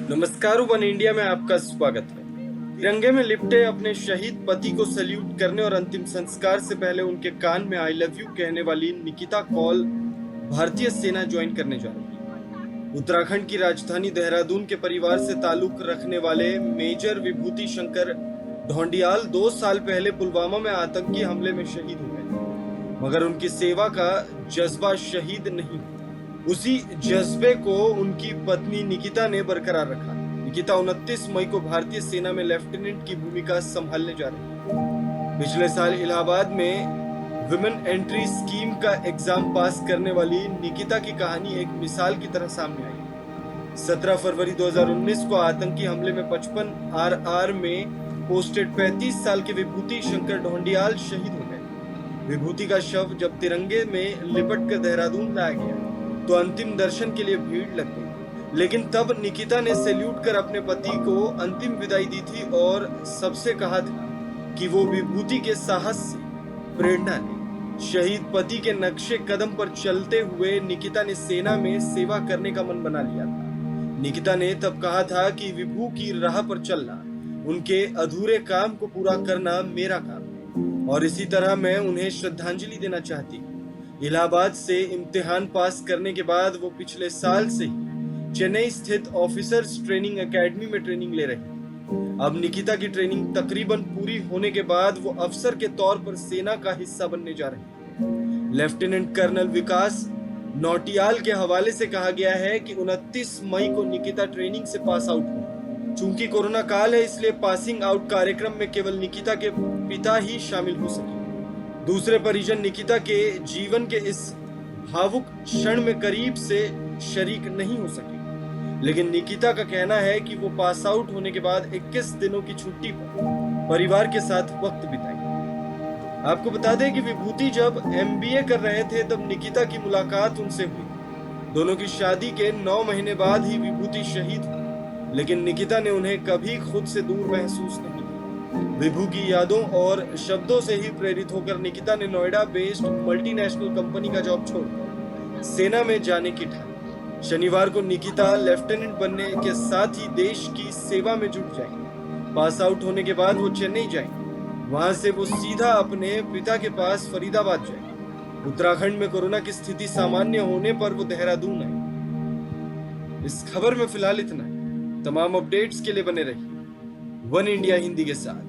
नमस्कार। One India में आपका स्वागत है। तिरंगे में लिपटे अपने शहीद पति को सल्यूट करने और अंतिम संस्कार से पहले उनके कान में आई लव यू कहने वाली निकिता कौल भारतीय सेना ज्वाइन करने जा रही है। उत्तराखंड की राजधानी देहरादून के परिवार से ताल्लुक रखने वाले मेजर विभूति शंकर ढोंडियाल 2 साल पहले पुलवामा में आतंकी हमले में शहीद हो गए, मगर उनकी सेवा का जज्बा शहीद नहीं, उसी जज्बे को उनकी पत्नी निकिता ने बरकरार रखा। निकिता 29 मई को भारतीय सेना में लेफ्टिनेंट की भूमिका संभालने जा रही है। पिछले साल इलाहाबाद में विमेन एंट्री स्कीम का एग्जाम पास करने वाली निकिता की कहानी एक मिसाल की तरह सामने आई। 17 फरवरी 2019 को आतंकी हमले में 55 RR में पोस्टेड 35 साल के विभूति शंकर ढोंडियाल शहीद हो गए। विभूति का शव जब तिरंगे में लिपट कर देहरादून लाया गया तो अंतिम दर्शन के लिए भीड़ लग गई, लेकिन तब निकिता ने सैल्यूट कर अपने पति को अंतिम विदाई दी थी और सबसे कहा था कि वो विभूति के साहस से प्रेरणा ले। शहीद पति के नक्शे कदम पर चलते हुए निकिता ने सेना में सेवा करने का मन बना लिया था। निकिता ने तब कहा था कि विभू की राह पर चलना, उनके अधूरे काम को पूरा करना मेरा काम है और इसी तरह मैं उन्हें श्रद्धांजलि देना चाहती हूँ। इलाहाबाद से इम्तिहान पास करने के बाद वो पिछले साल से ही चेन्नई स्थित ऑफिसर्स ट्रेनिंग एकेडमी में ट्रेनिंग ले रही है। अब निकिता की ट्रेनिंग तकरीबन पूरी होने के बाद वो अफसर के तौर पर सेना का हिस्सा बनने जा रही है। लेफ्टिनेंट कर्नल विकास नौटियाल के हवाले से कहा गया है कि 29 मई को निकिता ट्रेनिंग से पास आउट हुई। चूंकि कोरोना काल है, इसलिए पासिंग आउट कार्यक्रम में केवल निकिता के पिता ही शामिल हो सके। दूसरे परिजन निकिता के जीवन के इस भावुक क्षण में करीब से शरीक नहीं हो सके, लेकिन निकिता का कहना है कि वो पास आउट होने के बाद 21 दिनों की छुट्टी पर परिवार के साथ वक्त बिताएगी। आपको बता दें कि विभूति जब MBA कर रहे थे तब निकिता की मुलाकात उनसे हुई। दोनों की शादी के 9 महीने बाद ही विभूति शहीद हुई, लेकिन निकिता ने उन्हें कभी खुद से दूर महसूस नहीं किया। विभू की यादों और शब्दों से ही प्रेरित होकर निकिता ने नोएडा बेस्ड मल्टीनेशनल कंपनी का जॉब छोड़ सेना में जाने की ठानी। शनिवार को निकिता लेफ्टिनेंट बनने के साथ ही देश की सेवा में जुट जाएंगी। पास आउट होने के बाद वो चेन्नई जाएंगी, वहां से वो सीधा अपने पिता के पास फरीदाबाद जाएंगे। उत्तराखंड में कोरोना की स्थिति सामान्य होने पर वो देहरादून आए। इस खबर में फिलहाल इतना है। तमाम अपडेट्स के लिए बने रहिए वन इंडिया हिंदी के साथ।